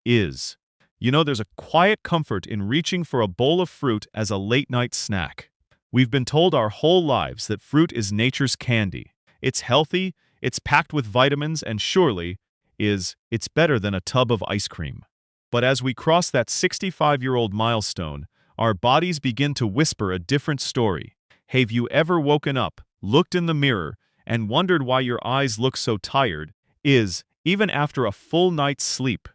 is. There's a quiet comfort in reaching for a bowl of fruit as a late-night snack. We've been told our whole lives that fruit is nature's candy. It's healthy, it's packed with vitamins, and surely it's better than a tub of ice cream. But as we cross that 65-year-old milestone, our bodies begin to whisper a different story. Have you ever woken up, looked in the mirror, and wondered why your eyes look so tired, even after a full night's sleep?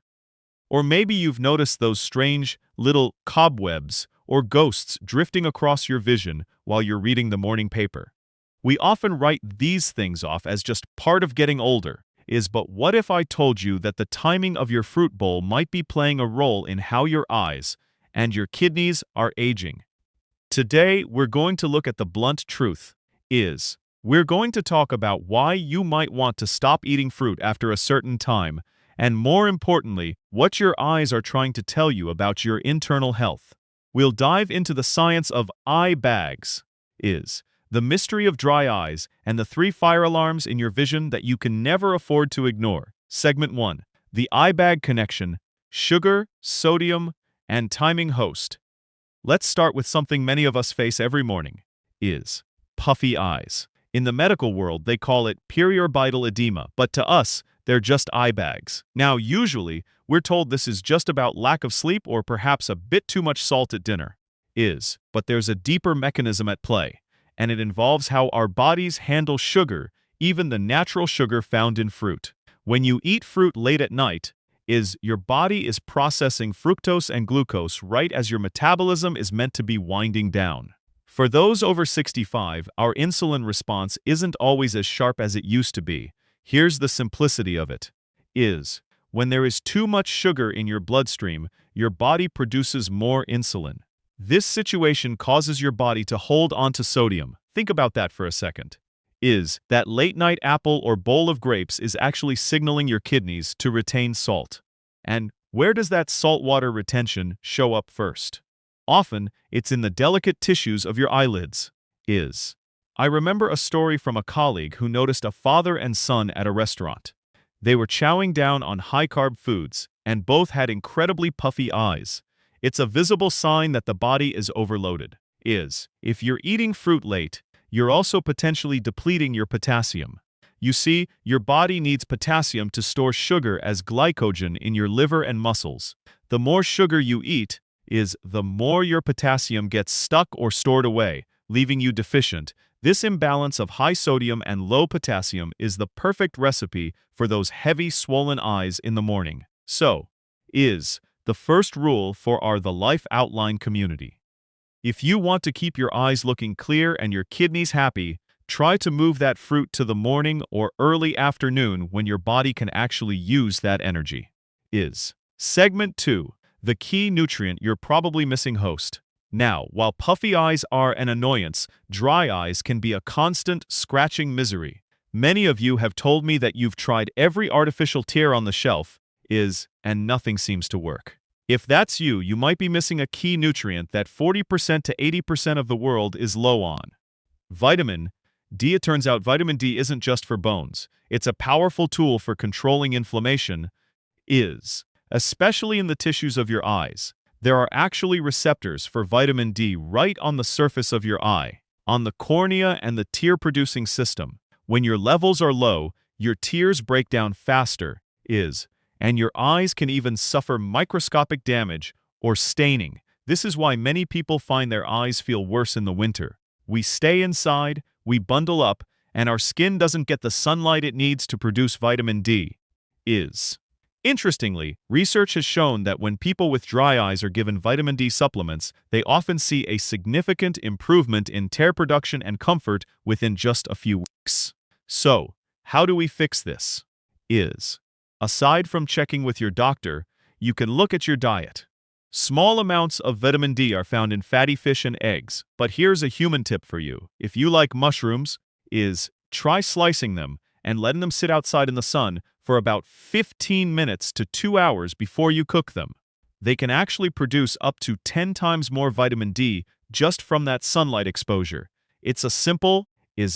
Or maybe you've noticed those strange little cobwebs or ghosts drifting across your vision while you're reading the morning paper. We often write these things off as just part of getting older, but what if I told you that the timing of your fruit bowl might be playing a role in how your eyes and your kidneys are aging? Today, we're going to look at the blunt truth. We're going to talk about why you might want to stop eating fruit after a certain time, and more importantly, what your eyes are trying to tell you about your internal health. We'll dive into the science of eye bags, the mystery of dry eyes, and the 3 fire alarms in your vision that you can never afford to ignore. Segment 1. The eye bag connection, sugar, sodium, and timing. Host. Let's start with something many of us face every morning, puffy eyes. In the medical world, they call it periorbital edema, but to us, they're just eye bags. Now, usually, we're told this is just about lack of sleep or perhaps a bit too much salt at dinner. But there's a deeper mechanism at play, and it involves how our bodies handle sugar, even the natural sugar found in fruit. When you eat fruit late at night, your body is processing fructose and glucose right as your metabolism is meant to be winding down. For those over 65, our insulin response isn't always as sharp as it used to be. Here's the simplicity of it. When there is too much sugar in your bloodstream, your body produces more insulin. This situation causes your body to hold on to sodium. Think about that for a second. That late-night apple or bowl of grapes is actually signaling your kidneys to retain salt. And where does that saltwater retention show up first? Often, it's in the delicate tissues of your eyelids. I remember a story from a colleague who noticed a father and son at a restaurant. They were chowing down on high-carb foods, and both had incredibly puffy eyes. It's a visible sign that the body is overloaded. If you're eating fruit late, you're also potentially depleting your potassium. You see, your body needs potassium to store sugar as glycogen in your liver and muscles. The more sugar you eat, the more your potassium gets stuck or stored away, leaving you deficient. This imbalance of high sodium and low potassium is the perfect recipe for those heavy, swollen eyes in the morning. So, the first rule for our The Life Outline community. If you want to keep your eyes looking clear and your kidneys happy, try to move that fruit to the morning or early afternoon when your body can actually use that energy. Segment 2. The key nutrient you're probably missing. Host. Now, while puffy eyes are an annoyance, dry eyes can be a constant, scratching misery. Many of you have told me that you've tried every artificial tear on the shelf, and nothing seems to work. If that's you, you might be missing a key nutrient that 40% to 80% of the world is low on. Vitamin D. It turns out vitamin D isn't just for bones. It's a powerful tool for controlling inflammation, especially in the tissues of your eyes. There are actually receptors for vitamin D right on the surface of your eye, on the cornea and the tear-producing system. When your levels are low, your tears break down faster, and your eyes can even suffer microscopic damage or staining. This is why many people find their eyes feel worse in the winter. We stay inside, we bundle up, and our skin doesn't get the sunlight it needs to produce vitamin D. Interestingly, research has shown that when people with dry eyes are given vitamin D supplements, they often see a significant improvement in tear production and comfort within just a few weeks. So, how do we fix this? Aside from checking with your doctor, you can look at your diet. Small amounts of vitamin D are found in fatty fish and eggs, but here's a human tip for you. If you like mushrooms, try slicing them and letting them sit outside in the sun for about 15 minutes to 2 hours before you cook them. They can actually produce up to 10 times more vitamin D just from that sunlight exposure. It's a simple,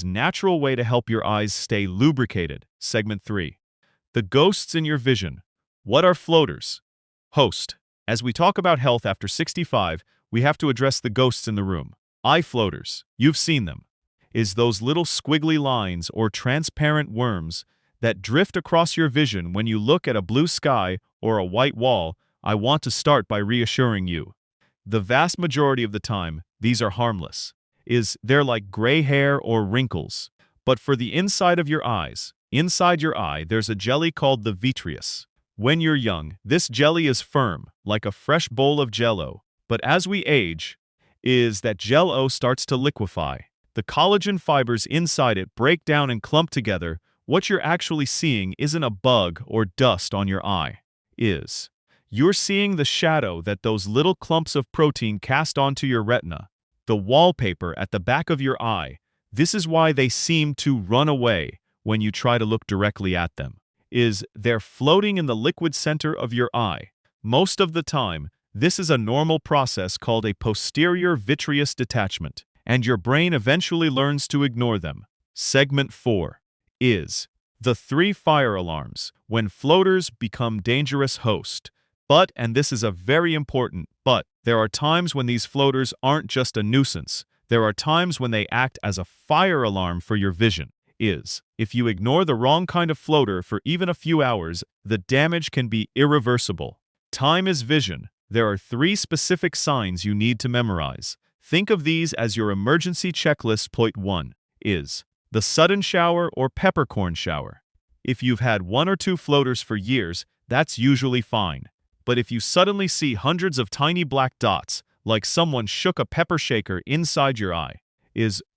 natural way to help your eyes stay lubricated. Segment 3. The ghosts in your vision. What are floaters? Host. As we talk about health after 65, we have to address the ghosts in the room. Eye floaters. You've seen them. Is those little squiggly lines or transparent worms that drift across your vision when you look at a blue sky or a white wall. I want to start by reassuring you. The vast majority of the time, these are harmless. They're like gray hair or wrinkles. But for the inside of your eyes, inside your eye, there's a jelly called the vitreous. When you're young, this jelly is firm, like a fresh bowl of jello. But as we age, that jello starts to liquefy. The collagen fibers inside it break down and clump together. What you're actually seeing isn't a bug or dust on your eye. You're seeing the shadow that those little clumps of protein cast onto your retina, the wallpaper at the back of your eye. This is why they seem to run away when you try to look directly at them. They're floating in the liquid center of your eye. Most of the time, this is a normal process called a posterior vitreous detachment, and your brain eventually learns to ignore them. Segment 4 is the 3 fire alarms when floaters become dangerous host. But, and this is a very important but, there are times when these floaters aren't just a nuisance. There are times when they act as a fire alarm for your vision. If you ignore the wrong kind of floater for even a few hours, the damage can be irreversible. Time is vision. There are 3 specific signs you need to memorize. Think of these as your emergency checklist. Point 1 is the sudden shower or peppercorn shower. If you've had 1 or 2 floaters for years, that's usually fine. But if you suddenly see hundreds of tiny black dots, like someone shook a pepper shaker inside your eye,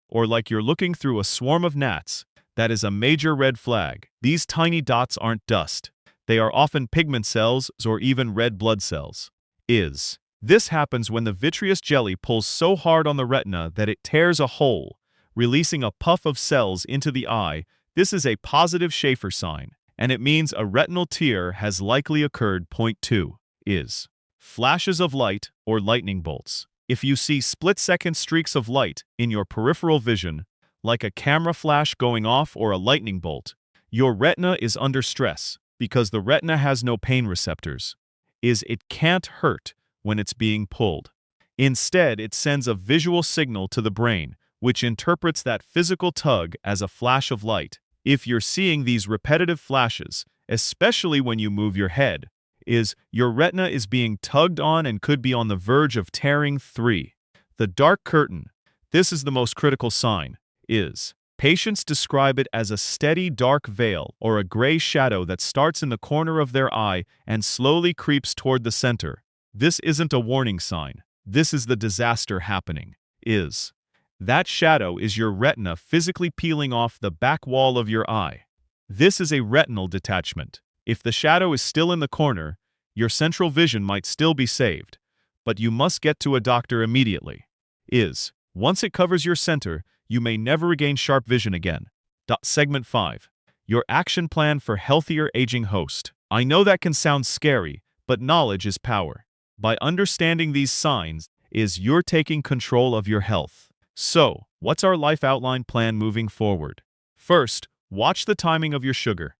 or like you're looking through a swarm of gnats, that is a major red flag. These tiny dots aren't dust. They are often pigment cells or even red blood cells. This happens when the vitreous jelly pulls so hard on the retina that it tears a hole, releasing a puff of cells into the eye. This is a positive Schaefer sign, and it means a retinal tear has likely occurred. Point 2 is flashes of light or lightning bolts. If you see split-second streaks of light in your peripheral vision, like a camera flash going off or a lightning bolt, your retina is under stress because the retina has no pain receptors. It can't hurt when it's being pulled. Instead, it sends a visual signal to the brain, which interprets that physical tug as a flash of light. If you're seeing these repetitive flashes, especially when you move your head, your retina is being tugged on and could be on the verge of tearing. 3. The dark curtain. This is the most critical sign. Patients describe it as a steady dark veil or a gray shadow that starts in the corner of their eye and slowly creeps toward the center. This isn't a warning sign. This is the disaster happening. That shadow is your retina physically peeling off the back wall of your eye. This is a retinal detachment. If the shadow is still in the corner, your central vision might still be saved, but you must get to a doctor immediately. Once it covers your center, you may never regain sharp vision again. Segment 5. Your action plan for healthier aging host. I know that can sound scary, but knowledge is power. By understanding these signs, you're taking control of your health. So, what's our life outline plan moving forward? First, watch the timing of your sugar.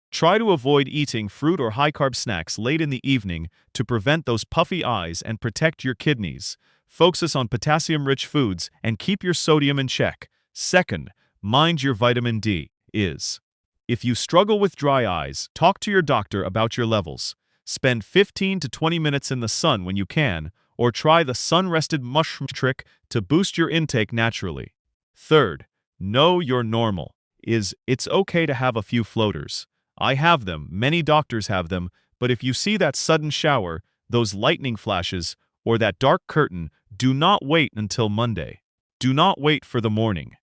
Try to avoid eating fruit or high-carb snacks late in the evening to prevent those puffy eyes and protect your kidneys. Focus on potassium-rich foods and keep your sodium in check. Second, mind your vitamin D. If you struggle with dry eyes, talk to your doctor about your levels. Spend 15 to 20 minutes in the sun when you can, or try the sun-rested mushroom trick to boost your intake naturally. Third, know you're normal. It's okay to have a few floaters. I have them, many doctors have them, but if you see that sudden shower, those lightning flashes, or that dark curtain, do not wait until Monday. Do not wait for the morning.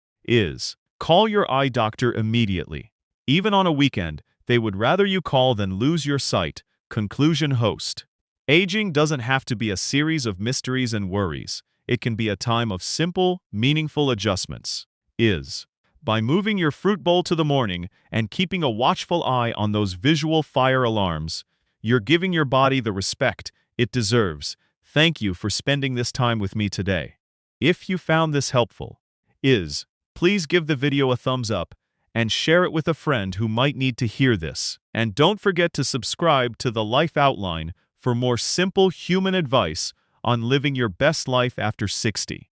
Call your eye doctor immediately. Even on a weekend, they would rather you call than lose your sight. Conclusion host. Aging doesn't have to be a series of mysteries and worries. It can be a time of simple, meaningful adjustments. By moving your fruit bowl to the morning and keeping a watchful eye on those visual fire alarms, you're giving your body the respect it deserves. Thank you for spending this time with me today. If you found this helpful, please give the video a thumbs up and share it with a friend who might need to hear this. And don't forget to subscribe to the Life Outline for more simple human advice on living your best life after 60.